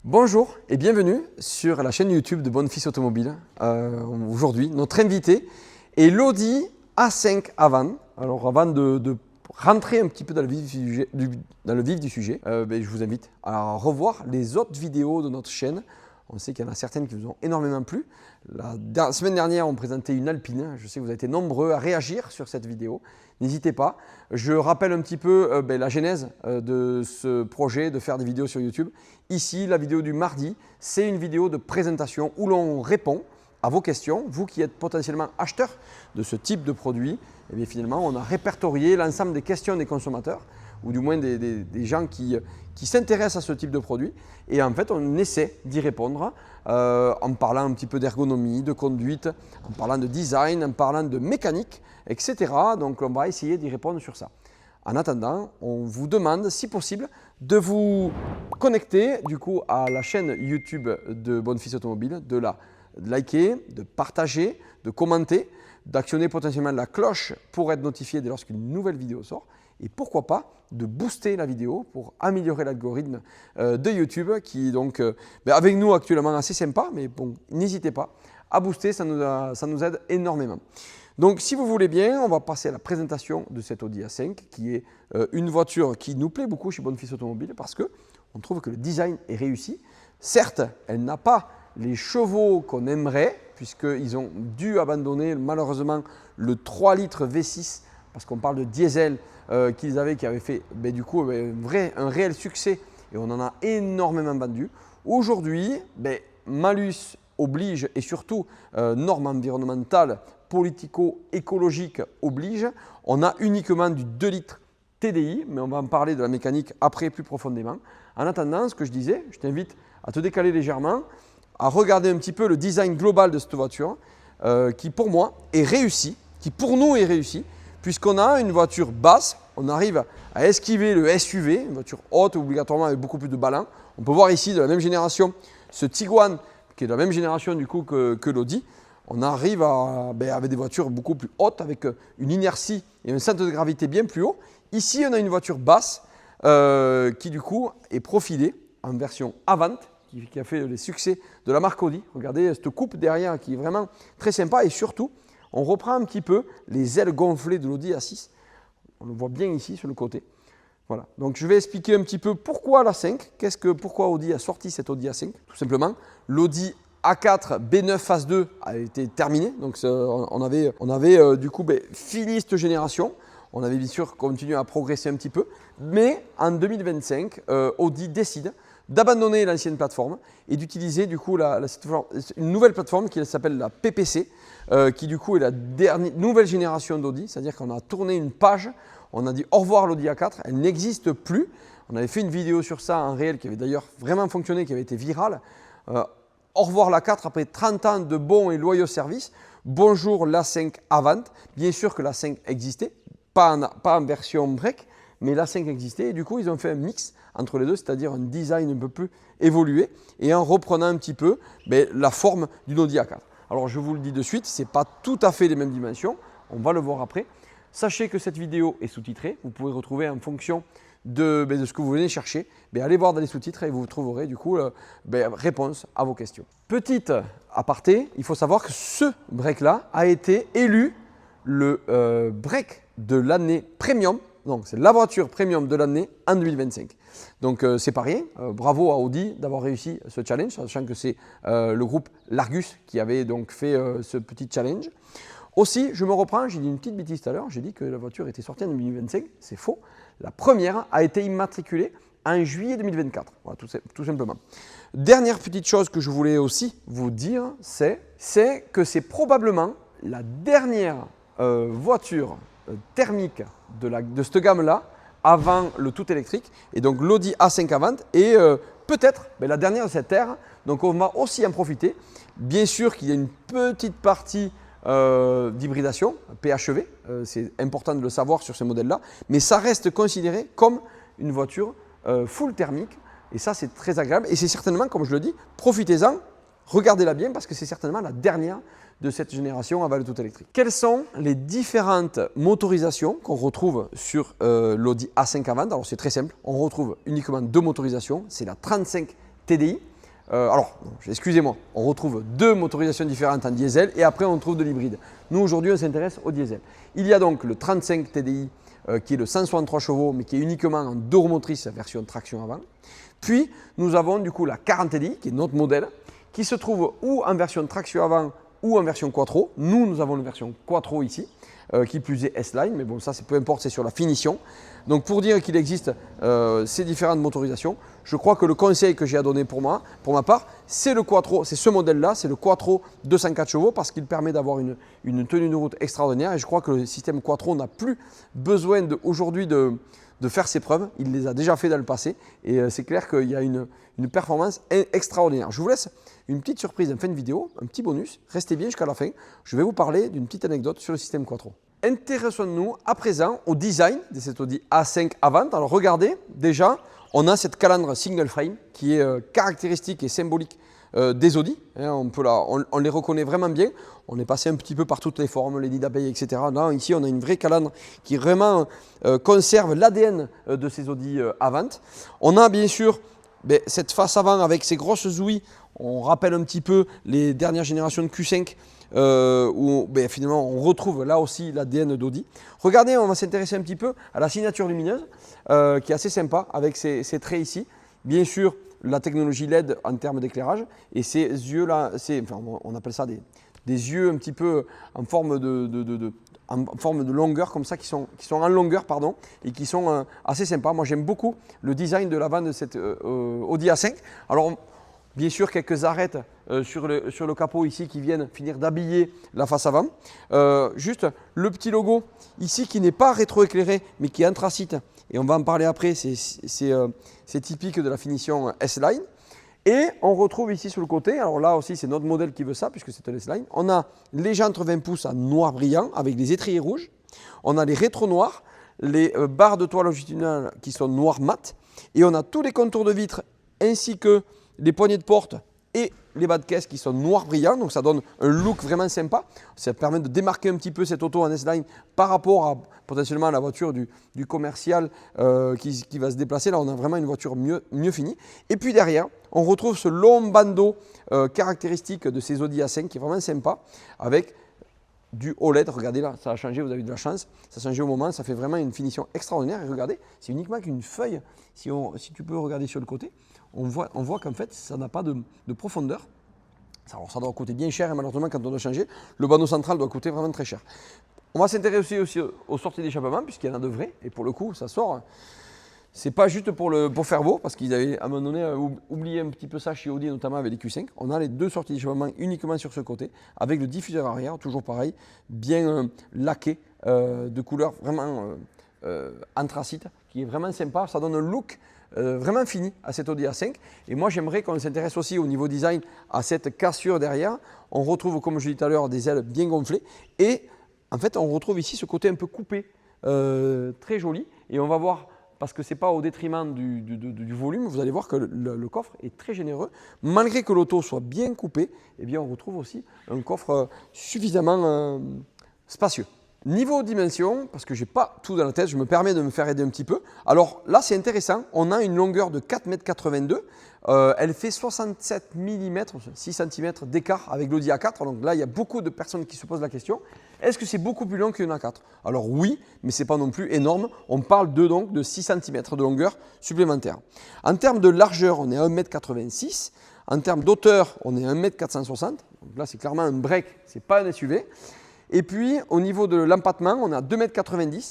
Bonjour et bienvenue sur la chaîne YouTube de Bonfils Automobile. Aujourd'hui, notre invité est l'Audi A5 Avant. Alors avant de rentrer un petit peu dans le vif du sujet, je vous invite à revoir les autres vidéos de notre chaîne. On sait qu'il y en a certaines qui vous ont énormément plu. La semaine dernière, on présentait une Alpine. Je sais que vous avez été nombreux à réagir sur cette vidéo. N'hésitez pas. Je rappelle un petit peu la genèse de ce projet de faire des vidéos sur YouTube. Ici, la vidéo du mardi, c'est une vidéo de présentation où l'on répond à vos questions. Vous qui êtes potentiellement acheteur de ce type de produit, et bien finalement, on a répertorié l'ensemble des questions des consommateurs ou du moins des gens qui s'intéressent à ce type de produit. Et en fait, on essaie d'y répondre en parlant un petit peu d'ergonomie, de conduite, en parlant de design, en parlant de mécanique, etc. Donc, on va essayer d'y répondre sur ça. En attendant, on vous demande, si possible, de vous connecter du coup à la chaîne YouTube de Bonfils Automobile, de la liker, de partager, de commenter, d'actionner potentiellement la cloche pour être notifié dès lorsqu'une nouvelle vidéo sort. Et pourquoi pas de booster la vidéo pour améliorer l'algorithme de YouTube qui est donc avec nous actuellement assez sympa, mais bon, n'hésitez pas à booster, ça nous aide énormément. Donc si vous voulez bien, on va passer à la présentation de cette Audi A5 qui est une voiture qui nous plaît beaucoup chez Bonfils Automobile parce qu'on trouve que le design est réussi. Certes, elle n'a pas les chevaux qu'on aimerait puisqu'ils ont dû abandonner malheureusement le 3 litres V6 parce qu'on parle de diesel qu'ils avaient, qui avait fait du coup un réel succès et on en a énormément vendu. Aujourd'hui, malus oblige et surtout normes environnementales, politico-écologiques oblige. On a uniquement du 2 litres TDI, mais on va en parler de la mécanique après plus profondément. En attendant, ce que je disais, je t'invite à te décaler légèrement, à regarder un petit peu le design global de cette voiture qui pour moi est réussi, qui pour nous est réussi, puisqu'on a une voiture basse, on arrive à esquiver le SUV, une voiture haute obligatoirement avec beaucoup plus de ballons. On peut voir ici de la même génération ce Tiguan qui est de la même génération du coup que l'Audi. On arrive avec des voitures beaucoup plus hautes avec une inertie et un centre de gravité bien plus haut. Ici, on a une voiture basse qui du coup est profilée en version Avant qui a fait les succès de la marque Audi. Regardez cette coupe derrière qui est vraiment très sympa et surtout, on reprend un petit peu les ailes gonflées de l'Audi A6. On le voit bien ici sur le côté. Voilà. Donc je vais expliquer un petit peu pourquoi la 5, pourquoi Audi a sorti cette Audi A5. Tout simplement, l'Audi A4 B9 Phase 2 a été terminé. Donc on avait du coup fini cette génération. On avait bien sûr continué à progresser un petit peu. Mais en 2025, Audi décide d'abandonner l'ancienne plateforme et d'utiliser du coup une nouvelle plateforme qui s'appelle la PPC, qui du coup est la nouvelle génération d'Audi, c'est-à-dire qu'on a tourné une page, on a dit au revoir l'Audi A4, elle n'existe plus. On avait fait une vidéo sur ça en réel qui avait d'ailleurs vraiment fonctionné, qui avait été virale. Au revoir l'A4 après 30 ans de bons et loyaux services. Bonjour l'A5 Avant. Bien sûr que l'A5 existait, pas en version break, mais l'A5 existait et du coup ils ont fait un mix entre les deux, c'est-à-dire un design un peu plus évolué et en reprenant un petit peu la forme d'une Audi A4. Alors je vous le dis de suite, ce n'est pas tout à fait les mêmes dimensions, on va le voir après. Sachez que cette vidéo est sous-titrée, vous pouvez retrouver en fonction de ce que vous venez chercher, allez voir dans les sous-titres et vous trouverez du coup réponse à vos questions. Petite aparté, il faut savoir que ce break-là a été élu le break de l'année premium. Donc, c'est la voiture premium de l'année en 2025. Donc, c'est pas rien. Bravo à Audi d'avoir réussi ce challenge, sachant que c'est le groupe Largus qui avait donc fait ce petit challenge. Aussi, je me reprends, j'ai dit une petite bêtise tout à l'heure, j'ai dit que la voiture était sortie en 2025. C'est faux. La première a été immatriculée en juillet 2024. Voilà, tout simplement. Dernière petite chose que je voulais aussi vous dire, c'est que c'est probablement la dernière voiture thermique de cette gamme-là avant le tout électrique et donc l'Audi A5 Avant est peut-être la dernière de cette ère, donc on va aussi en profiter. Bien sûr qu'il y a une petite partie d'hybridation, PHEV, c'est important de le savoir sur ce modèle-là, mais ça reste considéré comme une voiture full thermique et ça c'est très agréable et c'est certainement, comme je le dis, profitez-en, regardez-la bien parce que c'est certainement la dernière de cette génération avant le tout électrique. Quelles sont les différentes motorisations qu'on retrouve sur l'Audi A5 Avant? Alors c'est très simple, on retrouve uniquement deux motorisations, c'est la 35 TDI excusez-moi, on retrouve 2 motorisations différentes en diesel et après on trouve de l'hybride. Nous aujourd'hui on s'intéresse au diesel. Il y a donc le 35 TDI qui est le 163 chevaux mais qui est uniquement en 2 roues motrices version traction avant. Puis nous avons du coup la 40 TDI qui est notre modèle qui se trouve ou en version traction avant ou en version quattro. Nous avons une version quattro ici. Qui plus est S-Line, mais bon ça c'est peu importe, c'est sur la finition. Donc pour dire qu'il existe ces différentes motorisations, je crois que le conseil que j'ai à donner pour ma part, c'est le quattro, c'est ce modèle-là, c'est le quattro 204 chevaux parce qu'il permet d'avoir une tenue de route extraordinaire et je crois que le système quattro n'a plus besoin aujourd'hui de faire ses preuves, il les a déjà fait dans le passé et c'est clair qu'il y a une performance extraordinaire. Je vous laisse une petite surprise en fin de vidéo, un petit bonus, restez bien jusqu'à la fin, je vais vous parler d'une petite anecdote sur le système quattro. Intéressons-nous à présent au design de cette Audi A5 Avant. Alors regardez, déjà on a cette calandre single frame qui est caractéristique et symbolique des Audi. On les reconnaît vraiment bien. On est passé un petit peu par toutes les formes, les nids d'abeilles, etc. Là, ici, on a une vraie calandre qui vraiment conserve l'ADN de ces Audi Avant. On a bien sûr cette face avant avec ces grosses ouïes. On rappelle un petit peu les dernières générations de Q5 où finalement on retrouve là aussi l'ADN d'Audi. Regardez, on va s'intéresser un petit peu à la signature lumineuse qui est assez sympa avec ces traits ici. Bien sûr, la technologie LED en termes d'éclairage et ces yeux-là, on appelle ça des yeux un petit peu en forme de longueur comme ça, qui sont en longueur pardon, et qui sont assez sympas. Moi j'aime beaucoup le design de l'avant de cette Audi A5. Alors bien sûr quelques arêtes sur le capot ici qui viennent finir d'habiller la face avant. Juste le petit logo ici qui n'est pas rétroéclairé mais qui est anthracite et on va en parler après, c'est typique de la finition S-Line. Et on retrouve ici sur le côté, alors là aussi c'est notre modèle qui veut ça puisque c'est un S-Line, on a les jantes 20 pouces en noir brillant avec des étriers rouges, on a les rétros noirs, les barres de toit longitudinales qui sont noir mat et on a tous les contours de vitre ainsi que les poignées de porte et les bas de caisse qui sont noirs brillants, donc ça donne un look vraiment sympa. Ça permet de démarquer un petit peu cette auto en S-Line par rapport à potentiellement la voiture du commercial qui va se déplacer. Là, on a vraiment une voiture mieux finie. Et puis derrière, on retrouve ce long bandeau caractéristique de ces Audi A5 qui est vraiment sympa avec du OLED. Regardez là, ça a changé, vous avez de la chance. Ça a changé au moment, ça fait vraiment une finition extraordinaire. Et regardez, c'est uniquement qu'une feuille. Si tu peux regarder sur le côté, on voit qu'en fait, ça n'a pas de profondeur. Alors, ça doit coûter bien cher et malheureusement, quand on doit changer, le bandeau central doit coûter vraiment très cher. On va s'intéresser aussi aux sorties d'échappement, puisqu'il y en a de vraies. Et pour le coup, ça sort. C'est pas juste pour faire beau, parce qu'ils avaient à un moment donné oublié un petit peu ça chez Audi, notamment avec les Q5. On a les 2 sorties d'échappement uniquement sur ce côté, avec le diffuseur arrière, toujours pareil, bien laqué, de couleur vraiment anthracite, qui est vraiment sympa. Ça donne un look vraiment fini à cette Audi A5. Et moi, j'aimerais qu'on s'intéresse aussi au niveau design à cette cassure derrière. On retrouve, comme je l'ai dit tout à l'heure, des ailes bien gonflées. Et en fait, on retrouve ici ce côté un peu coupé, très joli. Et on va voir, parce que ce n'est pas au détriment du volume, vous allez voir que le coffre est très généreux. Malgré que l'auto soit bien coupée, eh bien, on retrouve aussi un coffre suffisamment spacieux. Niveau dimension, parce que je n'ai pas tout dans la tête, je me permets de me faire aider un petit peu. Alors là, c'est intéressant, on a une longueur de 4,82 m. Elle fait 67 mm, 6 cm d'écart avec l'Audi A4. Donc là, il y a beaucoup de personnes qui se posent la question, est-ce que c'est beaucoup plus long qu'une A4? Alors oui, mais ce n'est pas non plus énorme. On parle donc de 6 cm de longueur supplémentaire. En termes de largeur, on est à 1,86 m. En termes d'auteur, on est à 1,460 m. Donc là, c'est clairement un break, ce n'est pas un SUV. Et puis, au niveau de l'empattement, on est à 2,90 m.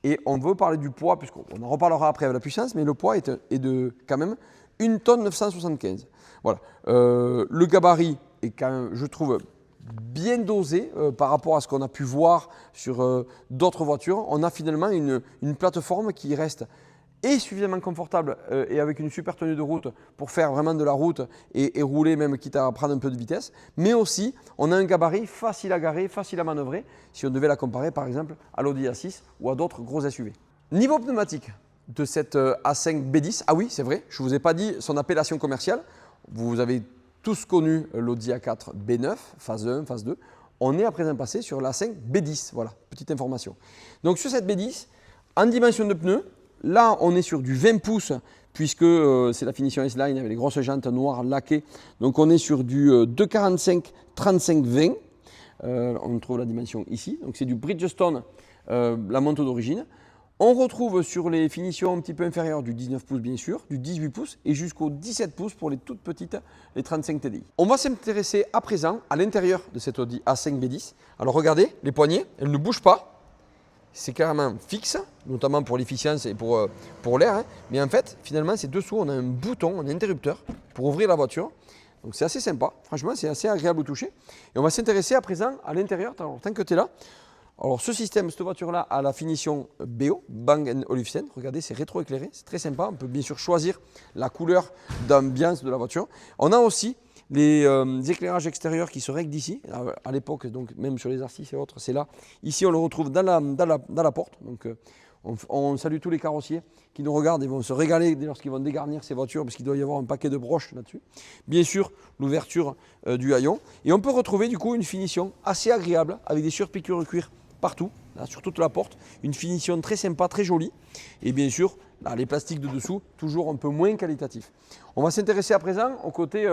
Et on veut parler du poids, puisqu'on en reparlera après avec la puissance, mais le poids est de quand même 1 tonne 975. Voilà. Le gabarit est quand même, je trouve, bien dosé par rapport à ce qu'on a pu voir sur d'autres voitures. On a finalement une plateforme qui reste suffisamment confortable et avec une super tenue de route pour faire vraiment de la route et rouler, même quitte à prendre un peu de vitesse. Mais aussi, on a un gabarit facile à garer, facile à manœuvrer, si on devait la comparer par exemple à l'Audi A6 ou à d'autres gros SUV. Niveau pneumatique de cette A5 B10, ah oui, c'est vrai, je ne vous ai pas dit son appellation commerciale. Vous avez tous connu l'Audi A4 B9, phase 1, phase 2. On est à présent passé sur l'A5 B10, voilà, petite information. Donc sur cette B10, en dimension de pneus, là, on est sur du 20 pouces puisque c'est la finition S-Line avec les grosses jantes noires laquées. Donc on est sur du 2,45 35-20. On trouve la dimension ici. Donc c'est du Bridgestone, la moto d'origine. On retrouve sur les finitions un petit peu inférieures du 19 pouces bien sûr, du 18 pouces et jusqu'au 17 pouces pour les toutes petites, les 35 TDI. On va s'intéresser à présent à l'intérieur de cette Audi A5 B10. Alors regardez, les poignées, elles ne bougent pas. C'est carrément fixe, notamment pour l'efficience et pour l'air. Hein. Mais en fait, finalement, c'est dessous, on a un bouton, un interrupteur pour ouvrir la voiture. Donc c'est assez sympa, franchement, c'est assez agréable au toucher. Et on va s'intéresser à présent à l'intérieur, tant que tu es là. Alors ce système, cette voiture-là, a la finition BO, Bang & Olufsen. Regardez, c'est rétro-éclairé, c'est très sympa. On peut bien sûr choisir la couleur d'ambiance de la voiture. On a aussi les éclairages extérieurs qui se règlent d'ici. À l'époque, donc même sur les R6 et autres, c'est là. Ici, on le retrouve dans la porte. Donc on salue tous les carrossiers qui nous regardent et vont se régaler lorsqu'ils vont dégarnir ces voitures parce qu'il doit y avoir un paquet de broches là-dessus. Bien sûr, l'ouverture du haillon. Et on peut retrouver du coup une finition assez agréable avec des surpiqûres cuir partout, là, sur toute la porte. Une finition très sympa, très jolie. Et bien sûr, là, les plastiques de dessous, toujours un peu moins qualitatifs. On va s'intéresser à présent au côté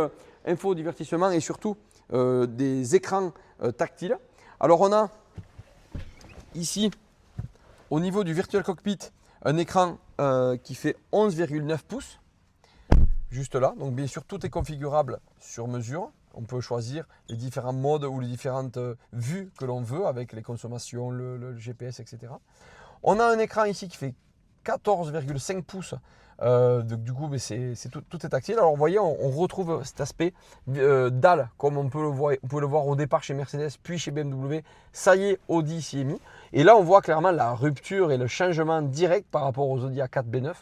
info, divertissement et surtout des écrans tactiles. Alors on a ici, au niveau du Virtual Cockpit, un écran qui fait 11,9 pouces, juste là. Donc bien sûr, tout est configurable sur mesure. On peut choisir les différents modes ou les différentes vues que l'on veut avec les consommations, le GPS, etc. On a un écran ici qui fait 14,5 pouces. Du coup, tout est tactile. Alors vous voyez, on retrouve cet aspect dalle comme on peut le voir au départ chez Mercedes puis chez BMW. Ça y est, Audi s'y est mis. Et là, on voit clairement la rupture et le changement direct par rapport aux Audi A4 B9.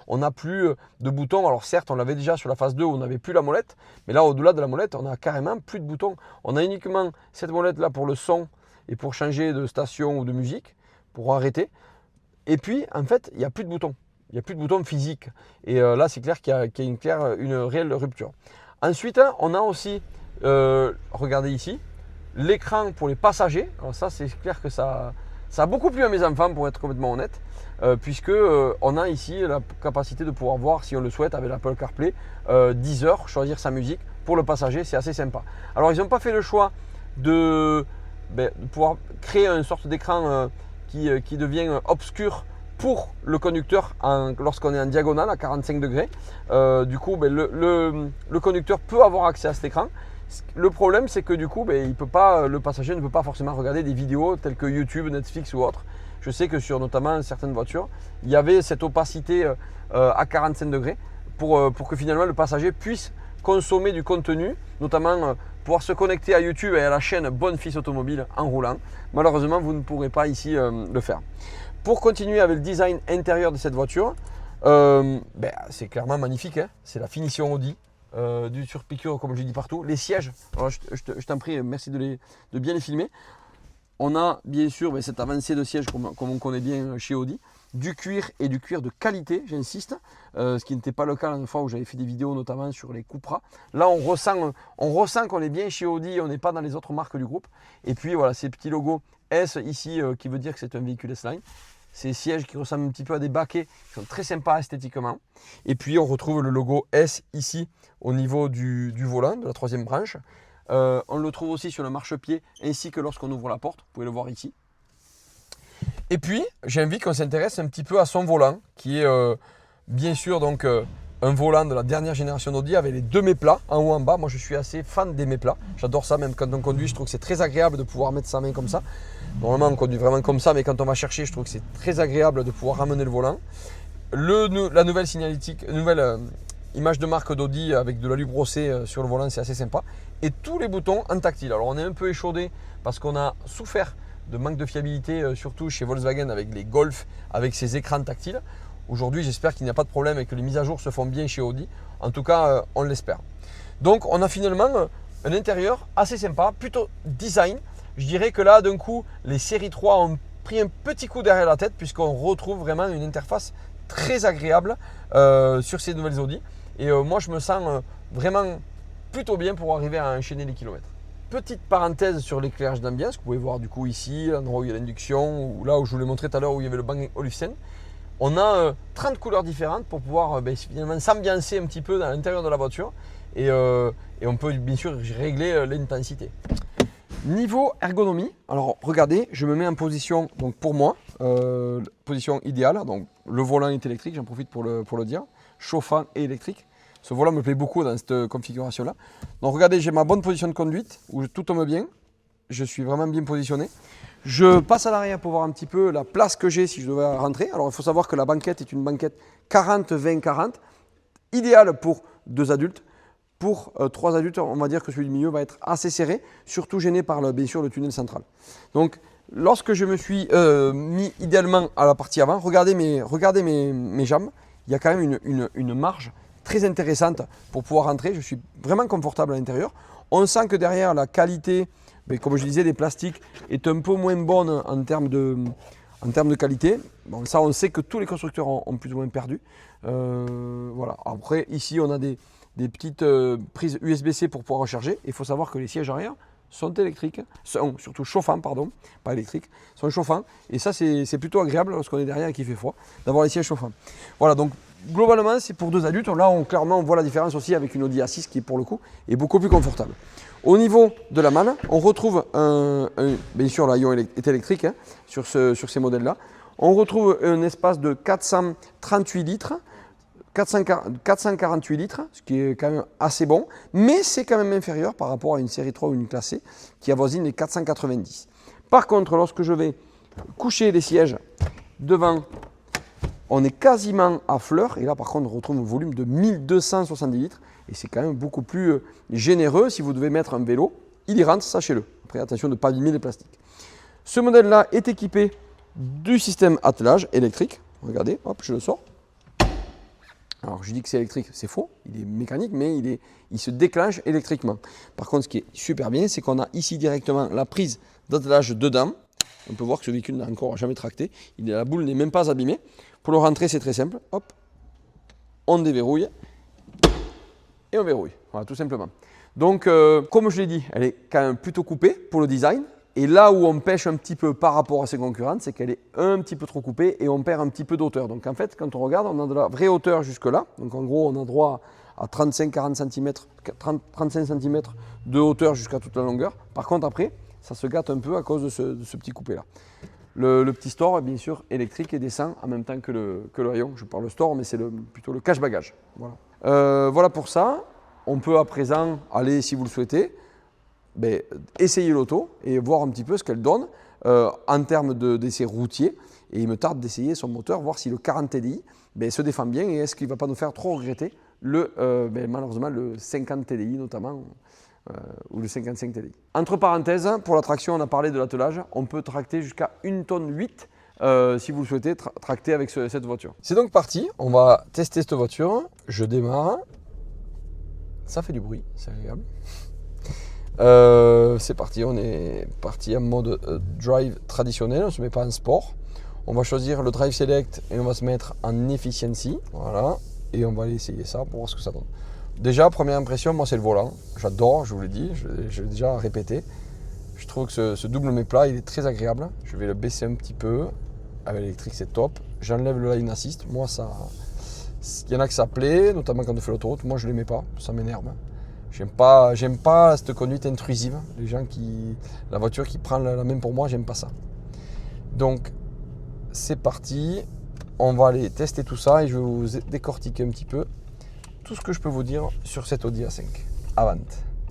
On n'a plus de boutons. Alors certes, on l'avait déjà sur la phase 2 où on n'avait plus la molette. Mais là, au-delà de la molette, on a carrément plus de boutons. On a uniquement cette molette là pour le son et pour changer de station ou de musique, pour arrêter. Et puis, en fait, il n'y a plus de boutons. Il n'y a plus de boutons physiques. Et là, c'est clair qu'il y a une réelle rupture. Ensuite, on a aussi, regardez ici, l'écran pour les passagers. Alors ça, c'est clair que ça a beaucoup plu à mes enfants, pour être complètement honnête, puisque on a ici la capacité de pouvoir voir, si on le souhaite, avec l'Apple CarPlay, 10 heures, choisir sa musique. Pour le passager, c'est assez sympa. Alors, ils n'ont pas fait le choix de pouvoir créer une sorte d'écran qui devient obscur pour le conducteur lorsqu'on est en diagonale à 45 degrés. Du coup, le conducteur peut avoir accès à cet écran. Le problème, c'est que du coup, le passager ne peut pas forcément regarder des vidéos telles que YouTube, Netflix ou autre. Je sais que sur notamment certaines voitures, il y avait cette opacité à 45 degrés pour que finalement le passager puisse consommer du contenu, notamment pouvoir se connecter à YouTube et à la chaîne Bonfils Automobile en roulant. Malheureusement, vous ne pourrez pas ici le faire. Pour continuer avec le design intérieur de cette voiture, c'est clairement magnifique. Hein, c'est la finition Audi, du surpiqûre comme je dis partout. Les sièges, alors je t'en prie, merci de bien les filmer. On a bien sûr cette avancée de siège comme on connaît bien chez Audi. Du cuir et du cuir de qualité, j'insiste, ce qui n'était pas le cas la dernière fois où j'avais fait des vidéos notamment sur les Cupra. Là, on ressent qu'on est bien chez Audi, on n'est pas dans les autres marques du groupe. Et puis voilà, ces petits logos S ici qui veut dire que c'est un véhicule S-Line. Ces sièges qui ressemblent un petit peu à des baquets, qui sont très sympas esthétiquement. Et puis on retrouve le logo S ici au niveau du volant, de la troisième branche. On le trouve aussi sur le marchepied ainsi que lorsqu'on ouvre la porte, vous pouvez le voir ici. Et puis j'ai envie qu'on s'intéresse un petit peu à son volant qui est bien sûr donc un volant de la dernière génération d'Audi avec les deux méplats en haut et en bas. Moi je suis assez fan des méplats, j'adore ça même quand on conduit, je trouve que c'est très agréable de pouvoir mettre sa main comme ça. Normalement on conduit vraiment comme ça, mais quand on va chercher je trouve que c'est très agréable de pouvoir ramener le volant. La nouvelle signalétique, image de marque d'Audi avec de l'alu brossé sur le volant, c'est assez sympa. Et tous les boutons en tactile. Alors on est un peu échaudé parce qu'on a souffert de manque de fiabilité, surtout chez Volkswagen avec les Golf, avec ces écrans tactiles. Aujourd'hui, j'espère qu'il n'y a pas de problème et que les mises à jour se font bien chez Audi. En tout cas, on l'espère. Donc, on a finalement un intérieur assez sympa, plutôt design. Je dirais que là, d'un coup, les séries 3 ont pris un petit coup derrière la tête puisqu'on retrouve vraiment une interface très agréable sur ces nouvelles Audi. Et moi, je me sens vraiment plutôt bien pour arriver à enchaîner les kilomètres. Petite parenthèse sur l'éclairage d'ambiance, que vous pouvez voir du coup ici, l'endroit où il y a l'induction, ou là où je vous l'ai montré tout à l'heure où il y avait le Bang & Olufsen. On a 30 couleurs différentes pour pouvoir finalement s'ambiancer un petit peu dans l'intérieur de la voiture et on peut bien sûr régler l'intensité. Niveau ergonomie, alors regardez, je me mets en position, donc pour moi, position idéale, donc le volant est électrique, j'en profite pour le dire, chauffant et électrique. Ce volant me plaît beaucoup dans cette configuration-là. Donc regardez, j'ai ma bonne position de conduite, où tout tombe bien, je suis vraiment bien positionné. Je passe à l'arrière pour voir un petit peu la place que j'ai si je devais rentrer. Alors il faut savoir que la banquette est une banquette 40-20-40, idéale pour 2 adultes. Pour 3 adultes, on va dire que celui du milieu va être assez serré, surtout gêné par bien sûr le tunnel central. Donc lorsque je me suis mis idéalement à la partie avant, regardez mes jambes, il y a quand même une marge très intéressante pour pouvoir rentrer. Je suis vraiment confortable à l'intérieur. On sent que derrière la qualité, comme je disais, des plastiques est un peu moins bonne en termes de qualité. Bon, ça, on sait que tous les constructeurs ont plus ou moins perdu. Voilà. Après, ici, on a des petites prises USB-C pour pouvoir recharger. Il faut savoir que les sièges arrière sont électriques, sont surtout chauffants, pardon, pas électriques, sont chauffants. Et ça, c'est plutôt agréable lorsqu'on est derrière et qu'il fait froid, d'avoir les sièges chauffants. Voilà, donc globalement, c'est pour 2 adultes. Là, clairement, on voit la différence aussi avec une Audi A6 qui, pour le coup, est beaucoup plus confortable. Au niveau de la manne, on retrouve bien sûr, l'aillon est électrique hein, sur ces modèles-là. On retrouve un espace de 438 litres. 448 litres, ce qui est quand même assez bon, mais c'est quand même inférieur par rapport à une série 3 ou une classée qui avoisine les 490. Par contre, lorsque je vais coucher les sièges devant, on est quasiment à fleur, et là par contre on retrouve un volume de 1270 litres, et c'est quand même beaucoup plus généreux si vous devez mettre un vélo, il y rentre, sachez-le. Après attention de ne pas abîmer les plastiques. Ce modèle-là est équipé du système attelage électrique, regardez, hop, je le sors. Alors je dis que c'est électrique, c'est faux, il est mécanique, mais il se déclenche électriquement. Par contre, ce qui est super bien, c'est qu'on a ici directement la prise d'attelage dedans. On peut voir que ce véhicule n'a encore jamais tracté, la boule n'est même pas abîmée. Pour le rentrer, c'est très simple, hop, on déverrouille et on verrouille, voilà, tout simplement. Donc, comme je l'ai dit, elle est quand même plutôt coupée pour le design. Et là où on pêche un petit peu par rapport à ses concurrentes, c'est qu'elle est un petit peu trop coupée et on perd un petit peu d'auteur. Donc en fait, quand on regarde, on a de la vraie hauteur jusque là. Donc en gros, on a droit à 35-40 cm, 35 cm de hauteur jusqu'à toute la longueur. Par contre, après, ça se gâte un peu à cause de ce petit coupé là. Le petit store est bien sûr électrique et descend en même temps que le rayon. Je parle store, mais c'est plutôt le cache-bagage. Voilà. Voilà pour ça. On peut à présent aller, si vous le souhaitez, essayer l'auto et voir un petit peu ce qu'elle donne en termes d'essais routiers. Et il me tarde d'essayer son moteur, voir si le 40 TDI se défend bien et est-ce qu'il ne va pas nous faire trop regretter malheureusement le 50 TDI notamment ou le 55 TDI. Entre parenthèses, pour la traction, on a parlé de l'attelage, on peut tracter jusqu'à 1,8 tonne si vous le souhaitez tracter avec cette voiture. C'est donc parti, on va tester cette voiture. Je démarre, ça fait du bruit, c'est agréable. C'est parti, on est parti en mode drive traditionnel, on ne se met pas en sport. On va choisir le drive select et on va se mettre en efficiency, voilà, et on va aller essayer ça pour voir ce que ça donne. Déjà, première impression, moi c'est le volant, j'adore, je vous l'ai dit, je l'ai déjà répété. Je trouve que ce double mets-plat, il est très agréable. Je vais le baisser un petit peu, avec l'électrique c'est top. J'enlève le line assist, moi ça, il y en a que ça plaît, notamment quand on fait l'autoroute, moi je ne l'aimais pas, ça m'énerve. J'aime pas cette conduite intrusive, les gens la voiture qui prend la main pour moi, j'aime pas ça. Donc c'est parti, on va aller tester tout ça et je vais vous décortiquer un petit peu tout ce que je peux vous dire sur cette Audi A5 Avant.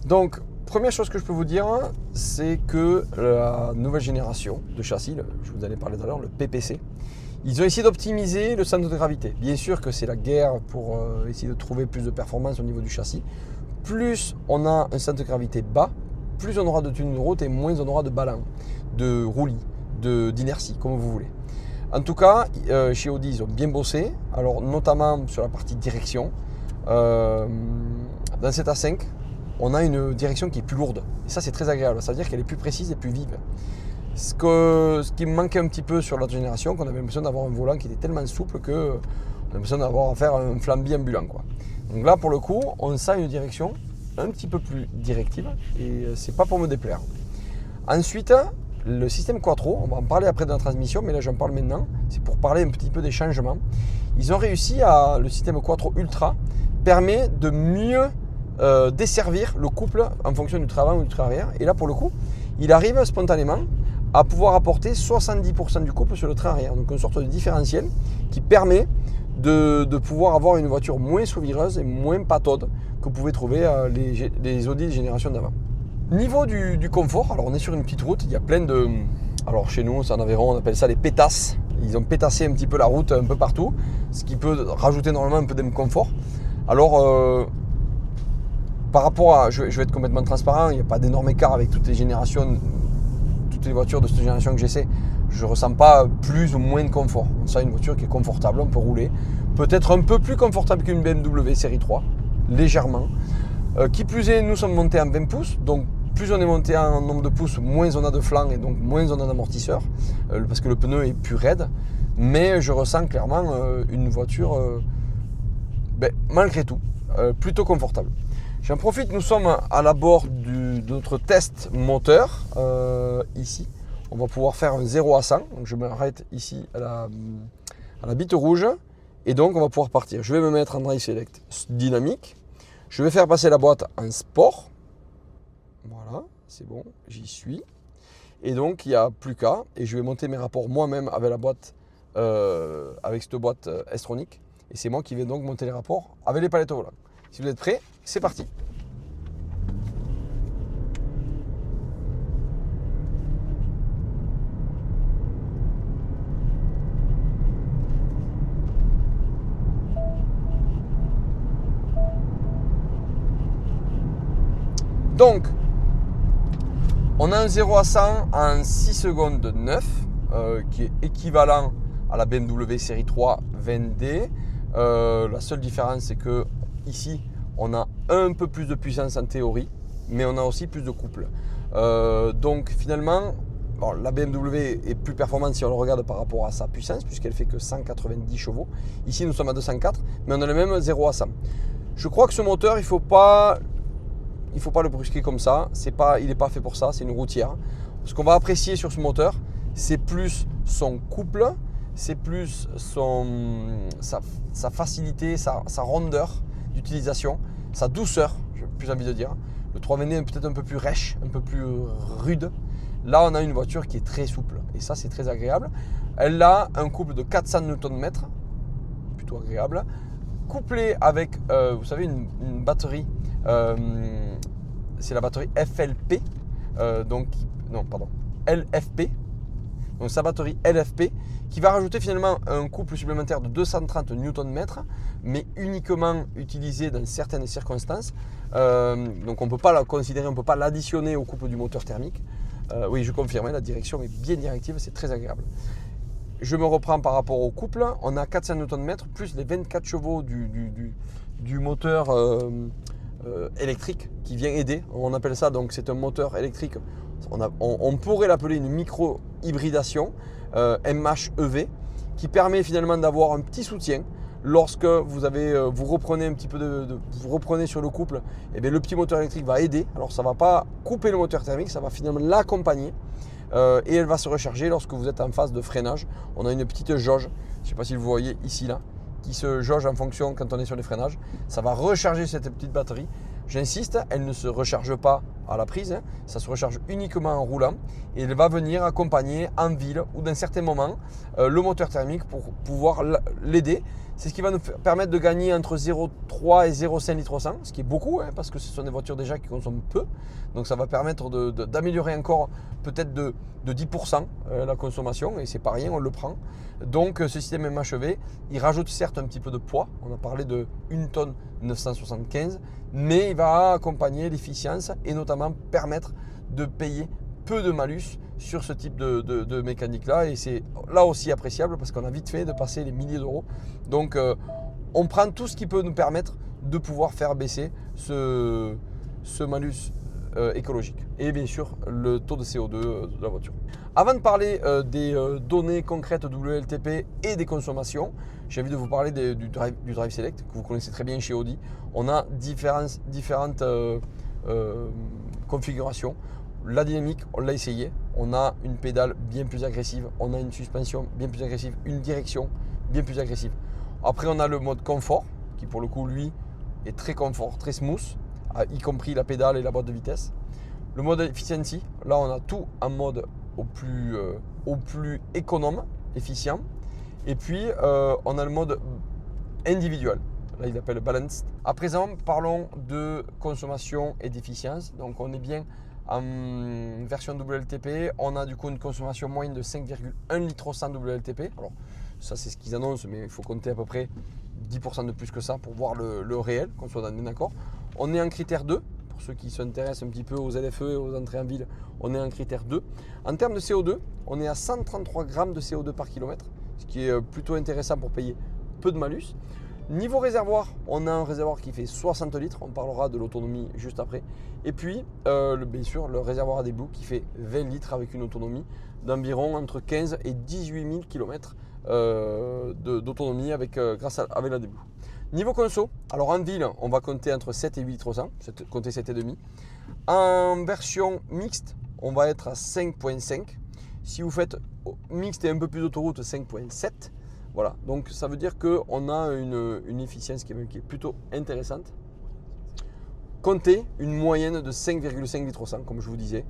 Donc première chose que je peux vous dire, c'est que la nouvelle génération de châssis, je vous en ai parlé tout à l'heure, le PPC, ils ont essayé d'optimiser le centre de gravité. Bien sûr que c'est la guerre pour essayer de trouver plus de performance au niveau du châssis. Plus on a un centre de gravité bas, plus on aura de tenue de route et moins on aura de ballon, de roulis, d'inertie, comme vous voulez. En tout cas, chez Audi, ils ont bien bossé, alors notamment sur la partie direction. Dans cette A5, on a une direction qui est plus lourde. Et ça, c'est très agréable, ça veut dire qu'elle est plus précise et plus vive. Ce qui me manquait un petit peu sur l'autre génération, qu'on avait l'impression d'avoir un volant qui était tellement souple qu'on a l'impression d'avoir à faire un flamby ambulant, quoi. Donc là, pour le coup, on sent une direction un petit peu plus directive et c'est pas pour me déplaire. Ensuite, le système Quattro, on va en parler après de la transmission, mais là j'en parle maintenant, c'est pour parler un petit peu des changements. Ils ont réussi le système Quattro Ultra permet de mieux desservir le couple en fonction du train avant ou du train arrière. Et là pour le coup, il arrive spontanément à pouvoir apporter 70% du couple sur le train arrière. Donc une sorte de différentiel qui permet de pouvoir avoir une voiture moins souvireuse et moins pataude que vous pouvez trouver les Audi de génération d'avant. Niveau du confort, alors on est sur une petite route, il y a plein de... Alors chez nous, en Aveyron, on appelle ça les pétasses. Ils ont pétassé un petit peu la route un peu partout, ce qui peut rajouter normalement un peu d'inconfort. Alors, par rapport à... Je vais être complètement transparent, il n'y a pas d'énorme écart avec toutes les générations, toutes les voitures de cette génération que j'essaie. Je ne ressens pas plus ou moins de confort. On sent une voiture qui est confortable, on peut rouler. Peut-être un peu plus confortable qu'une BMW série 3, légèrement. Qui plus est, nous sommes montés en 20 pouces, donc plus on est monté en nombre de pouces, moins on a de flancs et donc moins on a d'amortisseurs, parce que le pneu est plus raide. Mais je ressens clairement une voiture, malgré tout, plutôt confortable. J'en profite, nous sommes à l'abord de notre test moteur, ici. On va pouvoir faire un 0 à 100, donc je m'arrête ici à la bite rouge, et donc on va pouvoir partir. Je vais me mettre en Drive Select dynamique, je vais faire passer la boîte en sport, voilà, c'est bon, j'y suis. Et donc il n'y a plus qu'à, et je vais monter mes rapports moi-même avec la boîte, avec cette boîte S-Tronic, et c'est moi qui vais donc monter les rapports avec les palettes au volant. Si vous êtes prêts, c'est parti. Donc, on a un 0 à 100 en 6 secondes 9, qui est équivalent à la BMW série 3 20D. La seule différence, c'est que ici, on a un peu plus de puissance en théorie, mais on a aussi plus de couple. Donc finalement, bon, la BMW est plus performante si on le regarde par rapport à sa puissance, puisqu'elle fait que 190 chevaux. Ici, nous sommes à 204, mais on a le même 0 à 100. Je crois que ce moteur, il ne faut pas le brusquer comme ça. Il n'est pas fait pour ça, c'est une routière. Ce qu'on va apprécier sur ce moteur, c'est plus son couple, c'est plus sa facilité, sa rondeur d'utilisation, sa douceur, j'ai plus envie de dire. Le 320D est peut-être un peu plus rêche, un peu plus rude. Là, on a une voiture qui est très souple et ça, c'est très agréable. Elle a un couple de 400 Nm, plutôt agréable, couplé avec, vous savez, une batterie. C'est la batterie FLP, LFP. Donc sa batterie LFP qui va rajouter finalement un couple supplémentaire de 230 Nm, mais uniquement utilisé dans certaines circonstances. Donc on ne peut pas la considérer, on ne peut pas l'additionner au couple du moteur thermique. Oui, je confirme, la direction est bien directive, c'est très agréable. Je me reprends par rapport au couple. On a 400 Nm plus les 24 chevaux du moteur électrique qui vient aider. On appelle ça, donc c'est un moteur électrique. On pourrait l'appeler une micro-hybridation MHEV qui permet finalement d'avoir un petit soutien lorsque vous reprenez un petit peu vous reprenez sur le couple. Et bien le petit moteur électrique va aider. Alors ça ne va pas couper le moteur thermique, ça va finalement l'accompagner. Et elle va se recharger lorsque vous êtes en phase de freinage. On a une petite jauge, je ne sais pas si vous voyez ici là, qui se jauge en fonction quand on est sur les freinages. Ça va recharger cette petite batterie. J'insiste, elle ne se recharge pas à la prise, ça se recharge uniquement en roulant et elle va venir accompagner en ville ou dans certains moments le moteur thermique pour pouvoir l'aider. C'est ce qui va nous permettre de gagner entre 0,3 et 0,5 litres au 100, ce qui est beaucoup parce que ce sont des voitures déjà qui consomment peu. Donc ça va permettre d'améliorer encore peut-être de 10% la consommation et c'est pas rien, on le prend. Donc ce système MHEV, il rajoute certes un petit peu de poids, on a parlé de 1 tonne 975, mais il va accompagner l'efficience et notamment permettre de payer peu de malus sur ce type de mécanique-là. Et c'est là aussi appréciable parce qu'on a vite fait de passer les milliers d'euros. Donc on prend tout ce qui peut nous permettre de pouvoir faire baisser ce malus écologique et bien sûr le taux de CO2 de la voiture. Avant de parler des données concrètes WLTP et des consommations, j'ai envie de vous parler du Drive Select que vous connaissez très bien chez Audi. On a différentes configurations. La dynamique, on l'a essayé. On a une pédale bien plus agressive, on a une suspension bien plus agressive, une direction bien plus agressive. Après, on a le mode confort, qui pour le coup, lui, est très confort, très smooth, y compris la pédale et la boîte de vitesse. Le mode efficiency, là, on a tout en mode au plus économe, efficient. Et puis, on a le mode individuel. Là, il appelle balanced. À présent, parlons de consommation et d'efficience. Donc, on est bien en version WLTP. On a du coup une consommation moyenne de 5,1 litres au 100 WLTP. Alors, ça, c'est ce qu'ils annoncent, mais il faut compter à peu près 10% de plus que ça pour voir le réel, qu'on soit bien d'accord. On est en critère 2. Pour ceux qui s'intéressent un petit peu aux LFE et aux entrées en ville, on est en critère 2. En termes de CO2, on est à 133 grammes de CO2 par kilomètre, ce qui est plutôt intéressant pour payer peu de malus. Niveau réservoir, on a un réservoir qui fait 60 litres, on parlera de l'autonomie juste après. Et puis, bien sûr, le réservoir AdBlue qui fait 20 litres avec une autonomie d'environ entre 15 et 18 000 km d'autonomie avec l'AdBlue. Niveau conso, alors en ville, on va compter entre 7 et 8 litres au 100, compter 7,5. En version mixte, on va être à 5,5. Si vous faites mixte et un peu plus d'autoroute, 5,7. Voilà, donc ça veut dire qu'on a une efficience qui est plutôt intéressante. Comptez une moyenne de 5,5 litres au 100, comme je vous disais,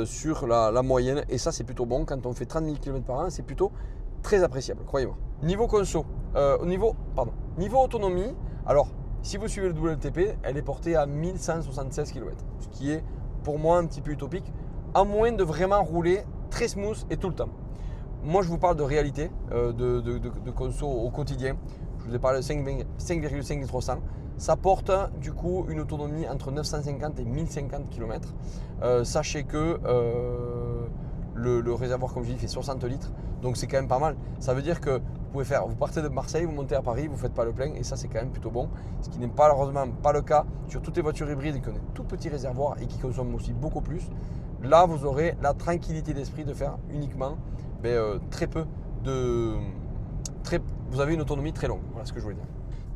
sur la moyenne. Et ça, c'est plutôt bon. Quand on fait 30 000 km par an, c'est plutôt très appréciable, croyez-moi. Niveau conso, niveau autonomie, alors si vous suivez le WLTP, elle est portée à 1176 km, ce qui est pour moi un petit peu utopique, à moins de vraiment rouler très smooth et tout le temps. Moi, je vous parle de réalité, de conso au quotidien. Je vous ai parlé de 5,5 litres au 100. Ça porte du coup une autonomie entre 950 et 1050 km. Sachez que le réservoir, comme je dis, fait 60 litres. Donc c'est quand même pas mal. Ça veut dire que vous partez de Marseille, vous montez à Paris, vous ne faites pas le plein. Et ça, c'est quand même plutôt bon. Ce qui n'est malheureusement pas le cas sur toutes les voitures hybrides qui ont des tout petits réservoirs et qui consomment aussi beaucoup plus. Là, vous aurez la tranquillité d'esprit de faire uniquement vous avez une autonomie très longue. Voilà ce que je voulais dire.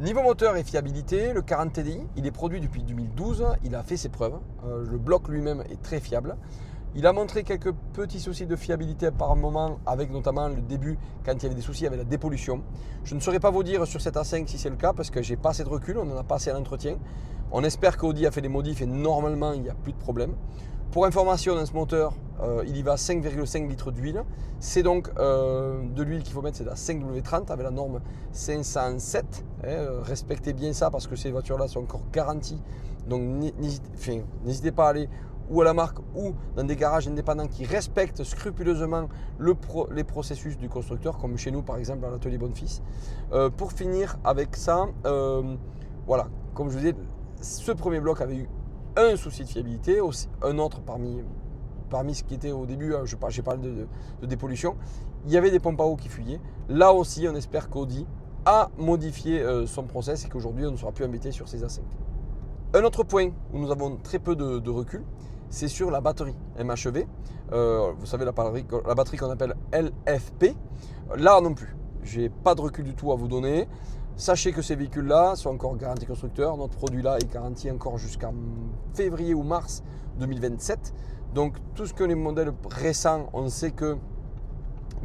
Niveau moteur et fiabilité, le 40 TDI, il est produit depuis 2012. Il a fait ses preuves. Le bloc lui-même est très fiable. Il a montré quelques petits soucis de fiabilité par moment, avec notamment le début quand il y avait des soucis avec la dépollution. Je ne saurais pas vous dire sur cet A5 si c'est le cas parce que j'ai pas assez de recul, on n'en a pas assez à l'entretien. On espère qu'Audi a fait des modifs et normalement il n'y a plus de problème. Pour information, dans ce moteur, il y va 5,5 litres d'huile. C'est donc de l'huile qu'il faut mettre, c'est la 5W30 avec la norme 507. Respectez bien ça parce que ces voitures-là sont encore garanties. Donc n'hésitez pas à aller ou à la marque ou dans des garages indépendants qui respectent scrupuleusement les processus du constructeur, comme chez nous par exemple à l'atelier Bonnefils. Pour finir avec ça, voilà, comme je vous disais, ce premier bloc avait eu un souci de fiabilité, aussi, un autre parmi ce qui était au début, j'ai parlé de dépollution, il y avait des pompes à eau qui fuyaient. Là aussi, on espère qu'Audi a modifié son process et qu'aujourd'hui, on ne sera plus embêté sur ces A5. Un autre point où nous avons très peu de recul, c'est sur la batterie MHEV. Vous savez, la batterie qu'on appelle LFP. Là non plus, je n'ai pas de recul du tout à vous donner. Sachez que ces véhicules-là sont encore garantis constructeurs. Notre produit-là est garanti encore jusqu'en février ou mars 2027. Donc tout ce que les modèles récents, on sait que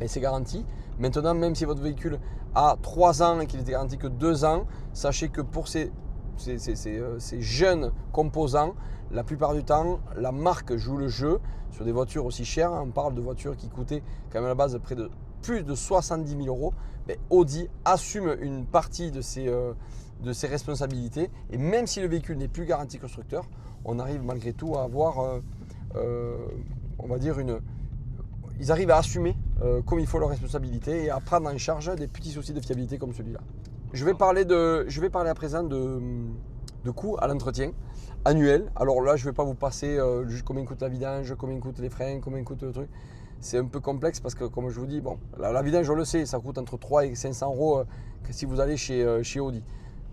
c'est garanti. Maintenant, même si votre véhicule a 3 ans et qu'il n'était garanti que 2 ans, sachez que pour ces jeunes composants, la plupart du temps, la marque joue le jeu sur des voitures aussi chères. On parle de voitures qui coûtaient quand même à la base plus de 70 000 euros. Mais Audi assume une partie de ses responsabilités. Et même si le véhicule n'est plus garanti constructeur, on arrive malgré tout à avoir, on va dire, ils arrivent à assumer comme il faut leurs responsabilités et à prendre en charge des petits soucis de fiabilité comme celui-là. Je vais parler à présent de coûts à l'entretien annuel. Alors là, je ne vais pas vous passer combien coûte la vidange, combien coûtent les freins, combien coûte le truc. C'est un peu complexe parce que, comme je vous dis, bon, la vidange, je le sais, ça coûte entre 3 et 500 euros si vous allez chez Audi.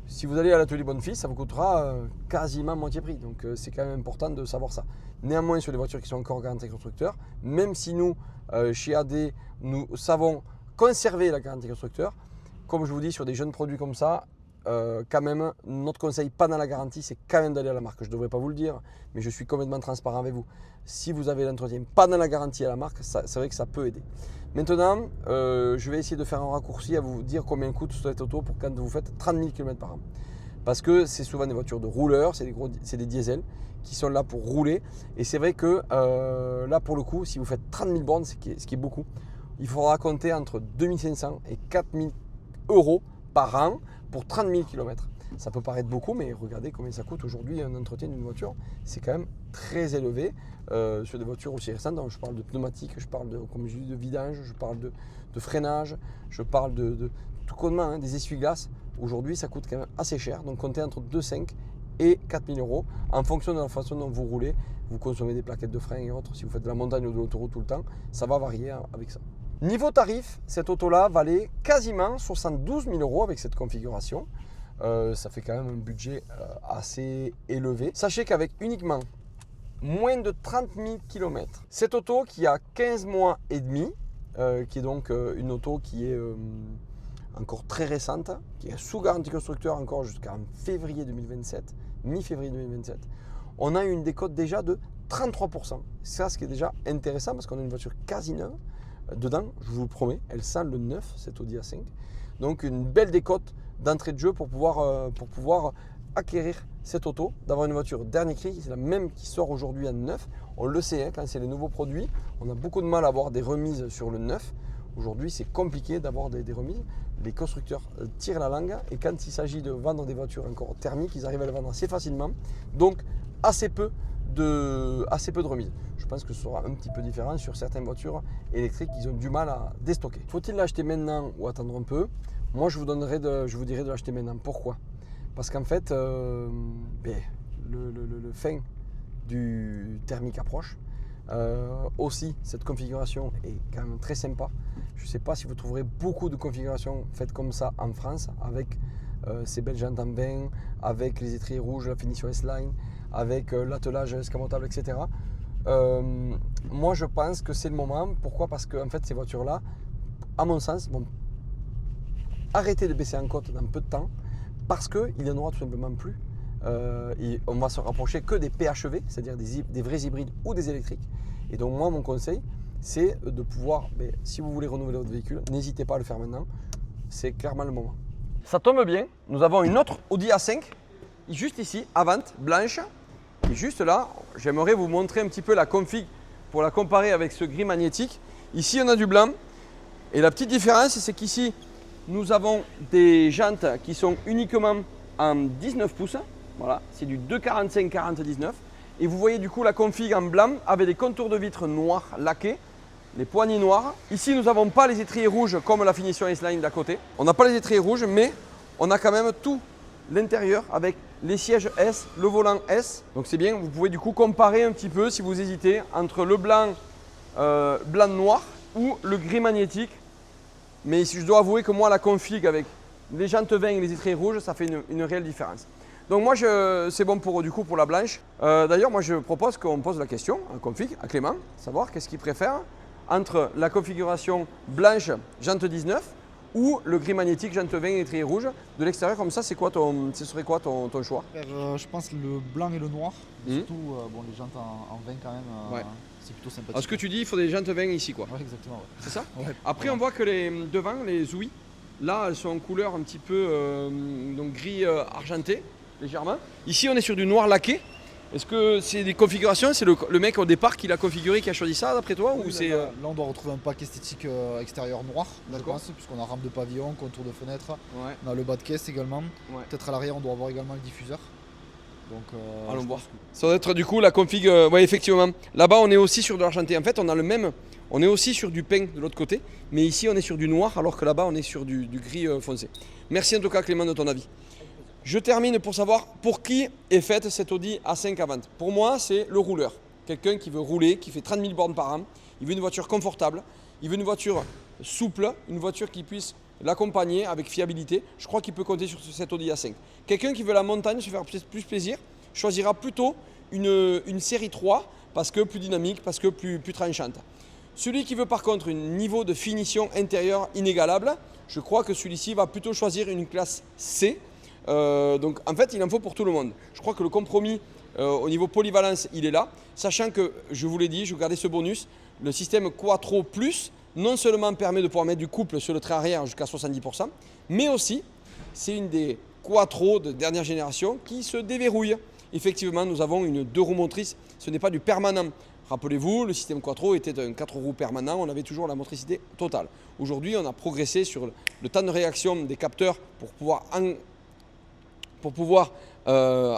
Si vous allez à l'atelier Bonnefils, ça vous coûtera quasiment moitié prix. Donc c'est quand même important de savoir ça. Néanmoins, sur les voitures qui sont encore garanties constructeur, même si nous, chez AD, nous savons conserver la garantie constructeur, comme je vous dis, sur des jeunes produits comme ça, quand même, notre conseil pendant la garantie, c'est quand même d'aller à la marque. Je ne devrais pas vous le dire, mais je suis complètement transparent avec vous. Si vous avez l'entretien pendant la garantie à la marque, c'est vrai que ça peut aider. Maintenant, je vais essayer de faire un raccourci à vous dire combien coûte cette auto pour quand vous faites 30 000 km par an. Parce que c'est souvent des voitures de rouleurs, c'est des diesels qui sont là pour rouler. Et c'est vrai que là, pour le coup, si vous faites 30 000 bornes, ce qui est beaucoup, il faudra compter entre 2 500 et 4 000 euros par an pour 30 000 km. Ça peut paraître beaucoup, mais regardez combien ça coûte aujourd'hui un entretien d'une voiture. C'est quand même très élevé sur des voitures aussi récentes. Donc je parle de pneumatiques, je parle comme je dis, de vidange, je parle de freinage, je parle de tout connement, hein, des essuie-glaces. Aujourd'hui, ça coûte quand même assez cher. Donc comptez entre 2,5 et 4 000 euros en fonction de la façon dont vous roulez. Vous consommez des plaquettes de frein et autres. Si vous faites de la montagne ou de l'autoroute tout le temps, ça va varier avec ça. Niveau tarif, cette auto-là valait quasiment 72 000 euros avec cette configuration. Ça fait quand même un budget assez élevé. Sachez qu'avec uniquement moins de 30 000 km, cette auto qui a 15 mois et demi, qui est donc une auto qui est encore très récente, qui est sous garantie constructeur encore jusqu'en février 2027, mi-février 2027, on a une décote déjà de 33%. Ça, ce qui est déjà intéressant parce qu'on a une voiture quasi neuve. Dedans, je vous le promets, elle sent le neuf, cette Audi A5. Donc une belle décote d'entrée de jeu pour pouvoir acquérir cette auto, d'avoir une voiture dernier cri, c'est la même qui sort aujourd'hui en neuf. On le sait, hein, quand c'est les nouveaux produits, on a beaucoup de mal à avoir des remises sur le neuf. Aujourd'hui, c'est compliqué d'avoir des remises. Les constructeurs tirent la langue et quand il s'agit de vendre des voitures encore thermiques, ils arrivent à les vendre assez facilement. Donc, assez peu de remises. Je pense que ce sera un petit peu différent sur certaines voitures électriques qui ont du mal à déstocker. Faut-il l'acheter maintenant ou attendre un peu? Moi, je vous dirais de l'acheter maintenant. Pourquoi? Parce qu'en fait, le fin du thermique approche. Aussi, cette configuration est quand même très sympa. Je ne sais pas si vous trouverez beaucoup de configurations faites comme ça en France, avec ces belles jantes en vin, avec les étriers rouges, la finition S-Line, avec l'attelage escamotable, etc. Moi, je pense que c'est le moment. Pourquoi? Parce que en fait, ces voitures-là, à mon sens, vont arrêter de baisser en côte dans peu de temps, parce qu'il n'y en aura tout simplement plus. Et on va se rapprocher que des PHEV, c'est-à-dire des vrais hybrides ou des électriques. Et donc moi, mon conseil, c'est de pouvoir, si vous voulez renouveler votre véhicule, n'hésitez pas à le faire maintenant. C'est clairement le moment. Ça tombe bien, nous avons une autre Audi A5, juste ici, à vente, blanche. Et juste là, j'aimerais vous montrer un petit peu la config pour la comparer avec ce gris magnétique. Ici, on a du blanc. Et la petite différence, c'est qu'ici, nous avons des jantes qui sont uniquement en 19 pouces. Voilà, c'est du 2,45-40-19. Et vous voyez du coup la config en blanc avec des contours de vitres noirs laqués, les poignées noires. Ici, nous n'avons pas les étriers rouges comme la finition S-Line d'à côté. On n'a pas les étriers rouges, mais on a quand même tout l'intérieur avec les sièges S, le volant S. Donc c'est bien, vous pouvez du coup comparer un petit peu si vous hésitez entre le blanc noir ou le gris magnétique. Mais je dois avouer que moi, la config avec les jantes vin et les étriers rouges, ça fait une réelle différence. Donc moi, c'est bon pour la blanche. D'ailleurs, moi, je propose qu'on pose la question en config à Clément, savoir qu'est-ce qu'il préfère entre la configuration blanche jante 19 ou le gris magnétique jante 20 et étrier rouge. De l'extérieur, comme ça, ce serait quoi ton choix? Je pense le blanc et le noir. Surtout les jantes en 20 quand même, ouais. C'est plutôt sympathique. Alors ce que tu dis, il faut des jantes 20 ici, quoi. Ouais, exactement. Ouais. C'est ça? Ouais. Après, on voit que devant, les Zoui, là, elles sont en couleur un petit peu donc gris argenté, légèrement. Ici, on est sur du noir laqué. Est-ce que c'est des configurations? C'est le mec au départ qui l'a configuré, qui a choisi ça d'après toi? Oui, ou c'est là, on doit retrouver un pack esthétique extérieur noir, je D'accord. pense, puisqu'on a rampe de pavillon, contour de fenêtre, Ouais. on a le bas de caisse également. Ouais. Peut-être à l'arrière, on doit avoir également le diffuseur. Donc, allons voir. Ça doit être du coup la config. Ouais, effectivement. Là-bas, on est aussi sur de l'argenté. En fait, on a le même. On est aussi sur du peint de l'autre côté, mais ici, on est sur du noir, alors que là-bas, on est sur du gris foncé. Merci en tout cas, Clément, de ton avis. Je termine pour savoir pour qui est faite cette Audi A5 à vente. Pour moi, c'est le rouleur. Quelqu'un qui veut rouler, qui fait 30 000 bornes par an. Il veut une voiture confortable. Il veut une voiture souple, une voiture qui puisse l'accompagner avec fiabilité. Je crois qu'il peut compter sur cette Audi A5. Quelqu'un qui veut la montagne, se faire plus plaisir, choisira plutôt une série 3 parce que plus dynamique, parce que plus tranchante. Celui qui veut par contre un niveau de finition intérieure inégalable, je crois que celui-ci va plutôt choisir une classe C. Donc en fait, il en faut pour tout le monde. Je crois que le compromis au niveau polyvalence, il est là. Sachant que, je vous l'ai dit, je vous gardais ce bonus, le système Quattro Plus non seulement permet de pouvoir mettre du couple sur le trait arrière jusqu'à 70%, mais aussi c'est une des Quattro de dernière génération qui se déverrouille. Effectivement, nous avons une 2 roues motrices, ce n'est pas du permanent. Rappelez-vous, le système Quattro était un 4 roues permanent, on avait toujours la motricité totale. Aujourd'hui, on a progressé sur le temps de réaction des capteurs pour pouvoir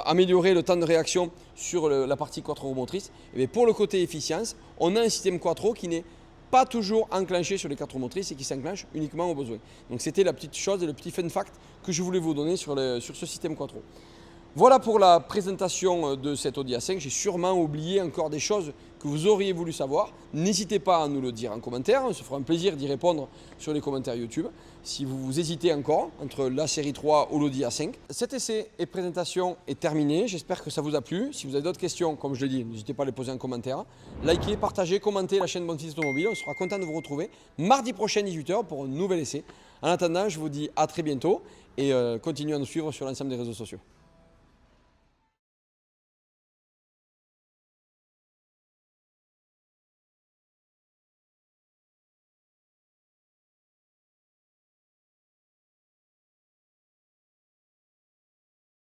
améliorer le temps de réaction sur la partie 4 roues motrices. Et pour le côté efficience, on a un système Quattro qui n'est pas toujours enclenché sur les 4 roues motrices et qui s'enclenche uniquement au besoin. Donc c'était la petite chose et le petit fun fact que je voulais vous donner sur ce système Quattro. Voilà pour la présentation de cet Audi A5. J'ai sûrement oublié encore des choses que vous auriez voulu savoir. N'hésitez pas à nous le dire en commentaire. On se fera un plaisir d'y répondre sur les commentaires YouTube. Si vous hésitez encore entre la série 3 ou l'Audi A5. Cet essai et présentation est terminé. J'espère que ça vous a plu. Si vous avez d'autres questions, comme je l'ai dit, n'hésitez pas à les poser en commentaire. Likez, partagez, commentez la chaîne Bonne Fils Automobile. On sera content de vous retrouver mardi prochain 18h pour un nouvel essai. En attendant, je vous dis à très bientôt et continuez à nous suivre sur l'ensemble des réseaux sociaux.